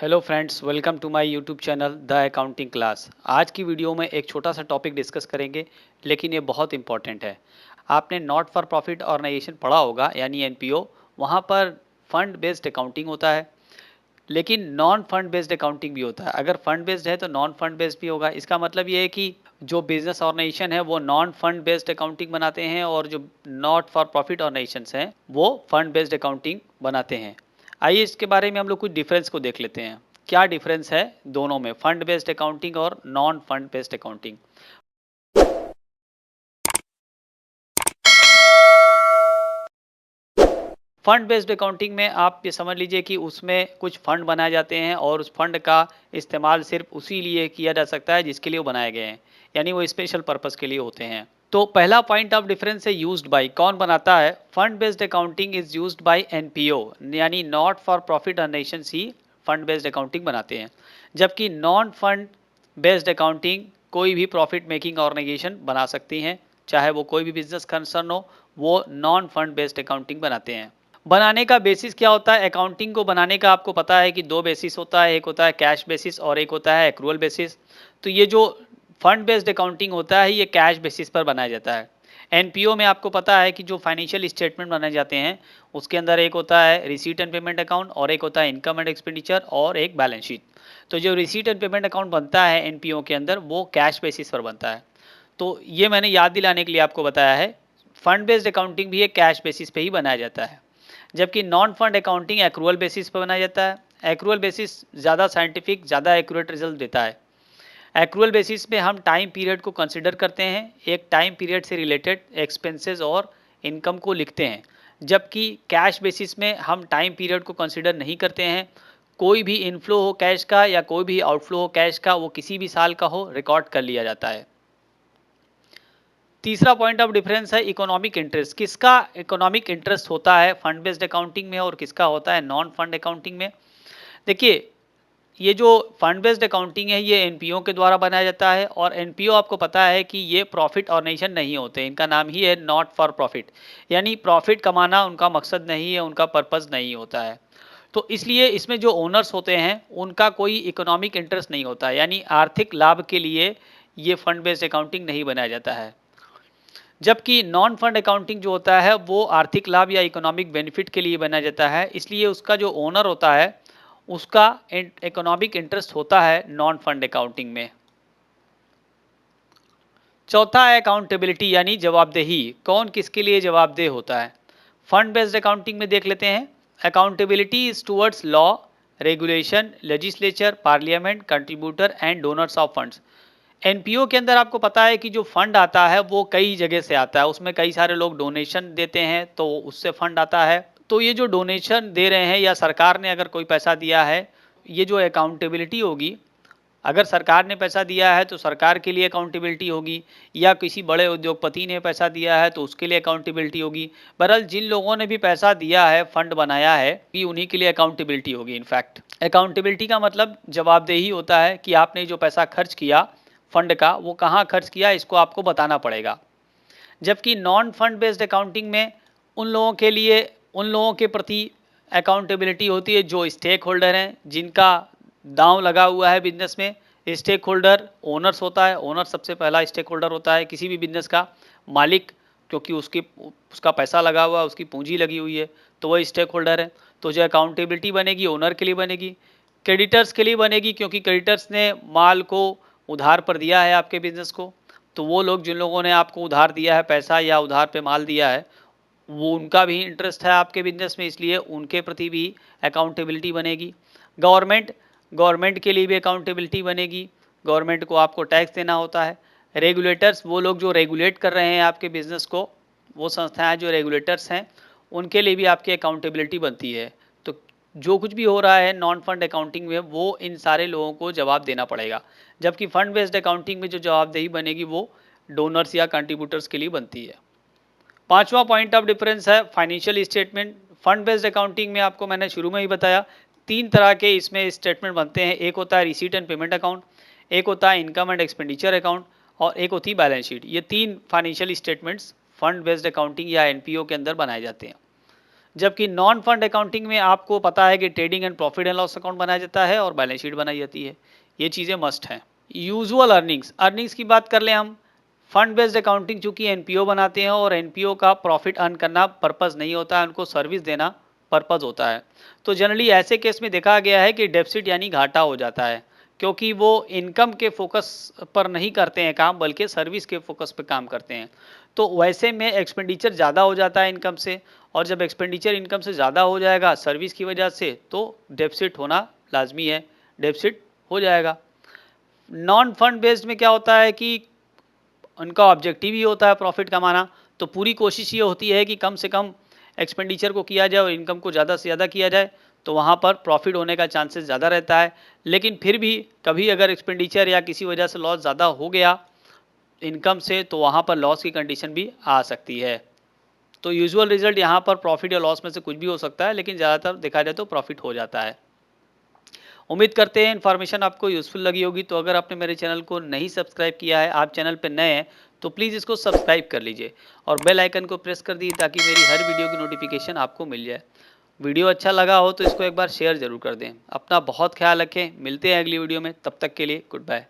Hello friends, welcome to my YouTube channel the accounting class. आज की video में एक छोटा सा टॉपिक डिस्कस करेंगे, लेकिन ये बहुत इंपॉर्टेंट है। आपने नॉट फॉर प्रॉफिट ऑर्गेनाइजेशन पढ़ा होगा, यानी एनपीओ। वहाँ पर फंड बेस्ड अकाउंटिंग होता है, लेकिन नॉन फंड बेस्ड अकाउंटिंग भी होता है। अगर फंड बेस्ड है तो नॉन फंड बेस्ड भी होगा। इसका मतलब ये है कि जो बिजनेस ऑर्गेनाइजेशन है वो नॉन फंड बेस्ड अकाउंटिंग बनाते हैं, और जो नॉट फॉर प्रॉफिट ऑर्गेनाइजेशंस हैं वो फंड बेस्ड अकाउंटिंग बनाते हैं। आइए इसके बारे में हम लोग कुछ डिफरेंस को देख लेते हैं। क्या डिफरेंस है दोनों में, फंड बेस्ड अकाउंटिंग और non fund based accounting. Fund based accounting में आप ये समझ लीजिए कि उसमें कुछ फंड बनाए जाते हैं, और उस फंड का इस्तेमाल सिर्फ उसी लिए किया जा सकता है जिसके लिए वो बनाए गए हैं, यानी वो स्पेशल पर्पस के लिए होते हैं। तो पहला पॉइंट ऑफ डिफरेंस है यूज्ड बाय, कौन बनाता है। Fund based accounting is used by NPO, यानी नॉट फॉर प्रॉफिट ऑर्गेनाइजेशंस ही फंड बेस्ड अकाउंटिंग बनाते हैं। जबकि नॉन फंड बेस्ड अकाउंटिंग कोई भी प्रॉफिट मेकिंग ऑर्गेनाइजेशन बना सकती हैं, चाहे वो कोई भी बिजनेस कंसर्न हो, वो नॉन फंड बेस्ड अकाउंटिंग बनाते हैं। बनाने का बेसिस क्या होता है। अकाउंटिंग को बनाने का आपको पता है कि दो बेसिस होता है, एक होता है कैश बेसिस और एक होता है एक्रूअल बेसिस। तो ये जो फंड बेस्ड अकाउंटिंग होता है ये कैश बेसिस पर बनाया जाता है। एनपीओ में आपको पता है कि जो फाइनेंशियल स्टेटमेंट बनाए जाते हैं उसके अंदर एक होता है रिसीट एंड पेमेंट अकाउंट, और एक होता है इनकम एंड एक्सपेंडिचर, और एक बैलेंस शीट। तो जो रिसीट एंड पेमेंट अकाउंट बनता है एनपीओ के अंदर वो कैश बेसिस पर बनता है। तो ये मैंने याद दिलाने के लिए आपको बताया है। फंड बेस्ड अकाउंटिंग भी एक कैश बेसिस पे ही बनाया जाता है, जबकि non fund accounting accrual basis पर बनाया जाता है। एक्रूअल बेसिस ज़्यादा साइंटिफिक, ज़्यादा एक्यूरेट रिजल्ट देता है। एक्रूअल बेसिस पे हम टाइम पीरियड को कंसिडर करते हैं, एक टाइम पीरियड से रिलेटेड एक्सपेंसेस और इनकम को लिखते हैं। जबकि कैश बेसिस में हम टाइम पीरियड को कंसिडर नहीं करते हैं। कोई भी इनफ्लो हो कैश का या कोई भी आउटफ्लो हो कैश का, वो किसी भी साल का हो, रिकॉर्ड कर लिया जाता है। तीसरा पॉइंट ऑफ डिफरेंस है इकोनॉमिक इंटरेस्ट। किसका इकोनॉमिक इंटरेस्ट होता है फंड बेस्ड अकाउंटिंग में और किसका होता है नॉन फंड अकाउंटिंग में। देखिए, ये जो फंड बेस्ड अकाउंटिंग है ये एनपीओ के द्वारा बनाया जाता है, और एनपीओ आपको पता है कि ये प्रॉफिट ऑर्गेनाइजेशन नहीं होते। इनका नाम ही है नॉट फॉर प्रॉफिट, यानी प्रॉफिट कमाना उनका मकसद नहीं है, उनका पर्पस नहीं होता है। तो इसलिए इसमें जो ओनर्स होते हैं उनका कोई इकोनॉमिक इंटरेस्ट नहीं होता है, यानी आर्थिक लाभ के लिए ये फंड बेस्ड अकाउंटिंग नहीं बनाया जाता है। जबकि नॉन फंड अकाउंटिंग जो होता है वो आर्थिक लाभ या इकोनॉमिक बेनिफिट के लिए बनाया जाता है, इसलिए उसका जो ओनर होता है उसका इकोनॉमिक इंटरेस्ट होता है नॉन फंड अकाउंटिंग में। चौथा है अकाउंटेबिलिटी, यानी जवाबदेही, कौन किसके लिए जवाबदेह होता है। फंड बेस्ड अकाउंटिंग में देख लेते हैं। Accountability is towards law, regulation, legislature, parliament, contributor and donors of funds. NPO के अंदर आपको पता है कि जो फंड आता है वो कई जगह से आता है, उसमें कई सारे लोग डोनेशन देते हैं तो उससे फंड आता है। तो ये जो डोनेशन दे रहे हैं या सरकार ने अगर कोई पैसा दिया है, ये जो अकाउंटेबिलिटी होगी, अगर सरकार ने पैसा दिया है तो सरकार के लिए अकाउंटेबिलिटी होगी, या किसी बड़े उद्योगपति ने पैसा दिया है तो उसके लिए अकाउंटेबिलिटी होगी। बहरहाल जिन लोगों ने भी पैसा दिया है, फंड बनाया है, कि उन्हीं के लिए अकाउंटेबिलिटी होगी। इनफैक्ट अकाउंटेबिलिटी का मतलब जवाबदेही होता है कि आपने जो पैसा खर्च किया फंड का, वो कहाँ खर्च किया इसको आपको बताना पड़ेगा। जबकि नॉन फंड बेस्ड अकाउंटिंग में उन लोगों के लिए, उन लोगों के प्रति अकाउंटेबिलिटी होती है जो स्टेक होल्डर हैं, जिनका दांव लगा हुआ है बिजनेस में। स्टेक होल्डर ओनर्स होता है, ओनर सबसे पहला स्टेक होल्डर होता है किसी भी बिजनेस का। मालिक, क्योंकि उसका पैसा लगा हुआ है, उसकी पूंजी लगी हुई है, तो वह स्टेक होल्डर है। तो जो अकाउंटेबिलिटी बनेगी ओनर के लिए बनेगी। क्रेडिटर्स के लिए बनेगी, क्योंकि क्रेडिटर्स ने माल को उधार पर दिया है आपके बिजनेस को। तो वो लोग जिन लोगों ने आपको उधार दिया है पैसा या उधार पे माल दिया है, वो उनका भी इंटरेस्ट है आपके बिजनेस में, इसलिए उनके प्रति भी अकाउंटेबिलिटी बनेगी। गवर्नमेंट, गवर्नमेंट के लिए भी अकाउंटेबिलिटी बनेगी, गवर्नमेंट को आपको टैक्स देना होता है। रेगुलेटर्स, वो लोग जो रेगुलेट कर रहे हैं आपके बिजनेस को, वो संस्थाएं जो रेगुलेटर्स हैं उनके लिए भी आपकी अकाउंटेबिलिटी बनती है। तो जो कुछ भी हो रहा है नॉन फंड अकाउंटिंग में वो इन सारे लोगों को जवाब देना पड़ेगा। जबकि फंड बेस्ड अकाउंटिंग में जो जवाबदेही बनेगी वो डोनर्स या कंट्रीब्यूटर्स के लिए बनती है। पांचवा पॉइंट ऑफ डिफरेंस है financial statement. Fund based accounting में आपको मैंने शुरू में ही बताया, तीन तरह के इसमें स्टेटमेंट बनते हैं। एक होता है रिसीट एंड पेमेंट अकाउंट, एक होता है इनकम एंड एक्सपेंडिचर अकाउंट, और एक होती है बैलेंस शीट। ये तीन financial statements fund based accounting या एनपीओ के अंदर बनाए जाते हैं। जबकि नॉन फंड अकाउंटिंग में आपको पता है कि trading and profit and loss account बनाया जाता है और बैलेंस शीट बनाई जाती है। ये चीज़ें मस्ट हैं। यूजुअल अर्निंग्स की बात कर लें हम। फंड बेस्ड अकाउंटिंग चूंकि एनपीओ बनाते हैं और एनपीओ का प्रॉफिट अर्न करना पर्पस नहीं होता है, उनको सर्विस देना पर्पस होता है। तो जनरली ऐसे केस में देखा गया है कि डेफिसिट यानी घाटा हो जाता है, क्योंकि वो इनकम के फोकस पर नहीं करते हैं काम, बल्कि सर्विस के फोकस पे काम करते हैं। तो वैसे में एक्सपेंडिचर ज़्यादा हो जाता है इनकम से, और जब एक्सपेंडिचर इनकम से ज़्यादा हो जाएगा सर्विस की वजह से, तो डेफिसिट होना लाजमी है, डेफिसिट हो जाएगा। नॉन फंड बेस्ड में क्या होता है कि उनका ऑब्जेक्टिव ही होता है प्रॉफिट कमाना, तो पूरी कोशिश ये होती है कि कम से कम एक्सपेंडिचर को किया जाए और इनकम को ज़्यादा से ज़्यादा किया जाए, तो वहाँ पर प्रॉफिट होने का चांसेस ज़्यादा रहता है। लेकिन फिर भी कभी अगर एक्सपेंडिचर या किसी वजह से लॉस ज़्यादा हो गया इनकम से, तो वहाँ पर लॉस की कंडीशन भी आ सकती है। तो यूजुअल रिजल्ट यहाँ पर प्रॉफिट या लॉस में से कुछ भी हो सकता है, लेकिन ज़्यादातर देखा जाए तो प्रॉफिट हो जाता है। उम्मीद करते हैं इन्फॉर्मेशन आपको यूज़फुल लगी होगी। तो अगर आपने मेरे चैनल को नहीं सब्सक्राइब किया है, आप चैनल पर नए हैं, तो प्लीज़ इसको सब्सक्राइब कर लीजिए और बेल आइकन को प्रेस कर दीजिए ताकि मेरी हर वीडियो की नोटिफिकेशन आपको मिल जाए। वीडियो अच्छा लगा हो तो इसको एक बार शेयर ज़रूर कर दें। अपना बहुत ख्याल रखें, मिलते हैं अगली वीडियो में, तब तक के लिए गुड बाय।